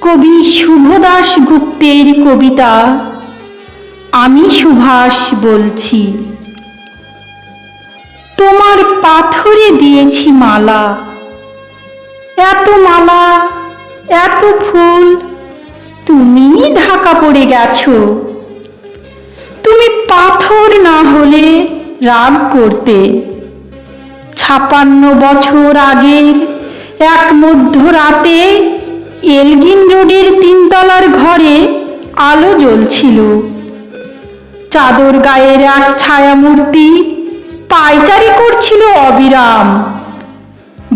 কবি শুভদাস গুপ্তের কবিতা আমি সুভাষ বলছি। তোমার পাথরে দিয়েছি মালা, এত মালা এত ফুল, তুমি ঢাকা পড়ে গেছো। তুমি পাথর না হলে রাগ করতে। ৫৬ বছর আগের এক মধ্যরাতে এলগিন রোডের ৩ তলার ঘরে আলো জ্বলছিল। চাদর গায়ের এক ছায়ামূর্তি পায়চারি করছিল অবিরাম।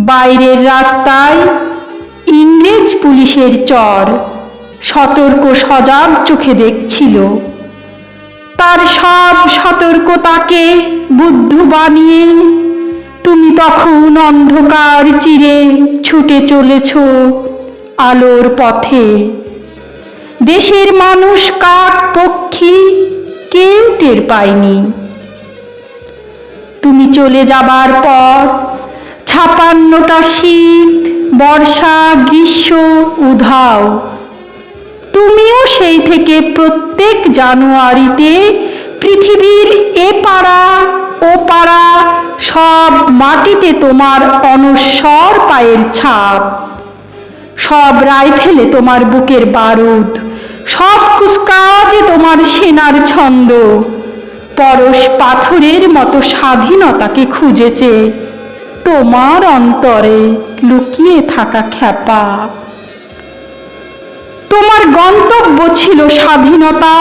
বাইরের রাস্তায় ইংরেজ পুলিশের চর সতর্ক সজাগ চোখে দেখছিল। তার সব সতর্কতাকে বুদ্ধ বানিয়ে তুমি তখন অন্ধকার চিরে ছুটে চলেছ আলোর পথে। দেশের মানুষ কাক পক্ষী কেউ টের পায়নি। তুমি চলে যাবার পর ৫৬টা শীত, বর্ষা, গ্রীষ্ম উধাও। তুমিও সেই থেকে প্রত্যেক জানুয়ারিতে পৃথিবীর এ পাড়া ও পাড়া সব মাটিতে তোমার অনশ্বর পায়ের ছাপ। সব রাইফেলে তোমার বুকের বারুদ, সব কুচকাওয়াজে তোমার সেনার ছন্দ। পরশ পাথরের মতো স্বাধীনতাকে খুঁজেছে তোমার অন্তরে লুকিয়ে থাকা খ্যাপা। তোমার গন্তব্য ছিল স্বাধীনতা,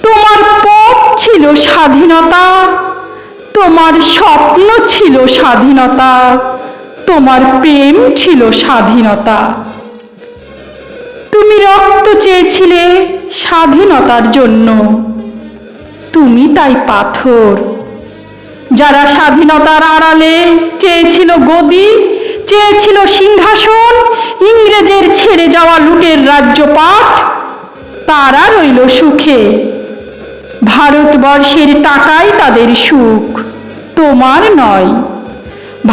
তোমার পথ ছিল স্বাধীনতা, তোমার স্বপ্ন ছিল স্বাধীনতা, তোমার প্রেম ছিল স্বাধীনতা। তুমি রক্ত চেয়েছিলে স্বাধীনতার জন্য, তুমি তাই পাথর। যারা স্বাধীনতার আড়ালে চেয়েছিল গদি, চেয়েছিল সিংহাসন, ইংরেজের ছেড়ে যাওয়া লুটের রাজ্যপাট, তারা রইল সুখে। ভারতবর্ষের টাকাই তাদের সুখ, তোমার নয়।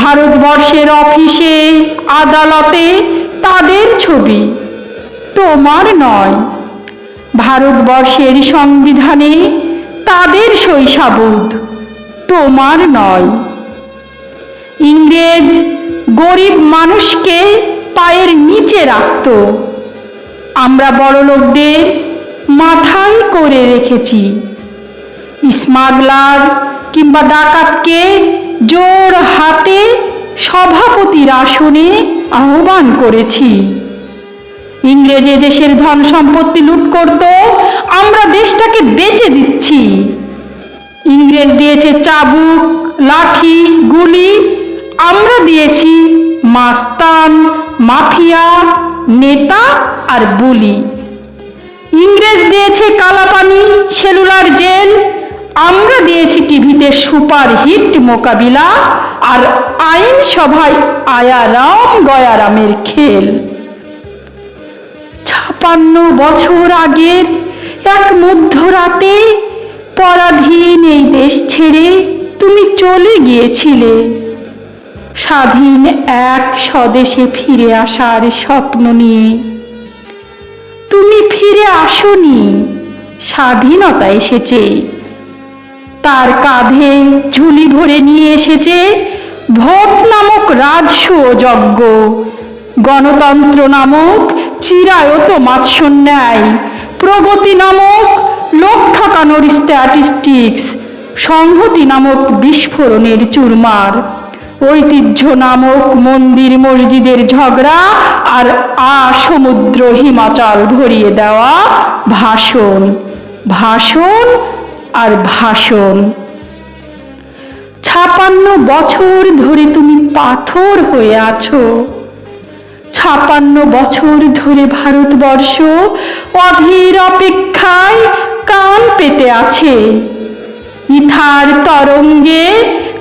ভারতবর্ষের অফিসে আদালতে তাদের ছবি, তোমার নয়। ভারতবর্ষের সংবিধানে তাদের শৈশাবুদ, তোমার নয়। ইংরেজ গরিব মানুষকে পায়ের নিচে রাখত, আমরা বড়লোকদের মাথায় করে রেখেছি। স্মাগলার কিংবা ডাকাতকে জোর হাতে সভাপতির আসনে আহ্বান করেছি। ইংরেজ দেশের ধন সম্পত্তি লুট করত, আমরা দেশটাকে বেচে দিচ্ছি। ইংরেজ দিয়েছে চাবুক, লাঠি, গুলি, আমরা দিয়েছি মাস্তান, মাফিয়া, নেতা আর বুলি। ইংরেজ দিয়েছে কালাপানি, সেলুলার জেল, আমরা দিয়েছি টিভিতে সুপারহিট মোকাবিলা আর আইনসভায় আয়ারাম গয়ারামের খেল। ৫৬ বছর আগের এক মধ্যরাতে পরাধীন এই দেশ ছেড়ে তুমি চলে গিয়েছিলে স্বাধীন এক স্বদেশে ফিরে আসার স্বপ্ন নিয়ে। তুমি ফিরে আসোনি, স্বাধীনতা এসেছে। তার কাঁধে ঝুলি ভরে নিয়ে এসেছে ভোট নামক রাজস্ব যজ্ঞ, গণতন্ত্র নামক চিরায়ত মাৎসন্যায়, প্রগতি নামক লোক ঠকানোর স্ট্যাটিস্টিক্স, সংহতি নামক বিস্ফোরণের চুরমার, ঐতিহ্য নামক মন্দির মসজিদের ঝগড়া আর সমুদ্র হিমাচল ভরিয়ে দেওয়া ভাষণ, ভাষণ আর ভাষণ। ৫৬ বছর ধরে তুমি পাথর হয়ে আছো। ৫৬ বছর ধরে ভারতবর্ষ অধীর অপেক্ষায় কান পেতে আছে। ইথার তরঙ্গে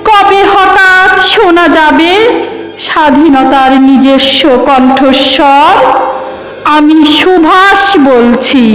কবে হঠাৎ শোনা যাবে স্বাধীনতার নিজস্ব কণ্ঠস্বর, আমি সুভাষ বলছি।